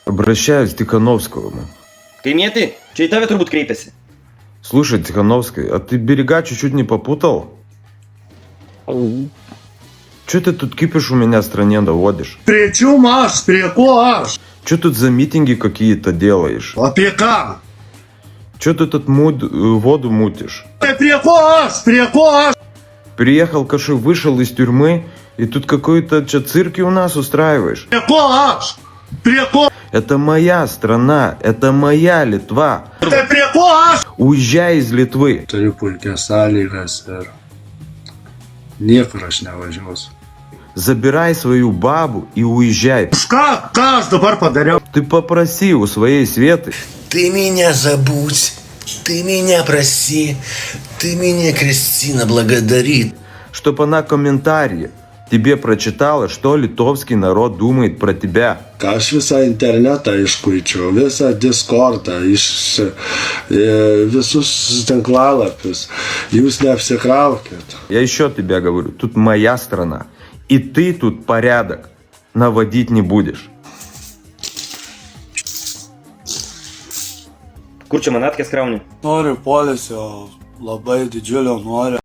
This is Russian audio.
Обращаюсь к Тихановскому. Каймėti, čia į tave turbūt kreipiasi. Слушай, Тихановский, а ты берега чуть-чуть не попутал? Че ты тут кипиш у меня в стране доводишь? Причем аж, прикош, Че тут за митинги какие-то делаешь? опека. Че ты тут воду мутишь? Прикош. Приехал Каши, вышел из тюрьмы, и тут какой-то цирки у нас устраиваешь. Прикош. Это моя страна, это моя Литва. Прикош. Уезжай из Литвы. Turiu puikias sąlygas ir niekur aš nevažiuosiu. Забирай свою бабу и уезжай. Ką aš dabar padariau? Ты попроси у своей Светы. Ты меня забудь, ты меня проси, ты меня, Кристина, благодарит. Чтоб она комментарии тебе прочитала, что литовский народ думает про тебя. Ką aš visą internetą iškuičiau, visą Discordą, visus tinklalapius. Jūs neapsikraukit. Я еще тебе говорю, тут моя страна. И ты тут порядок наводить не будешь. Kur čia manatkės krauni? Noriu poilsio, labai didžiulio noriu.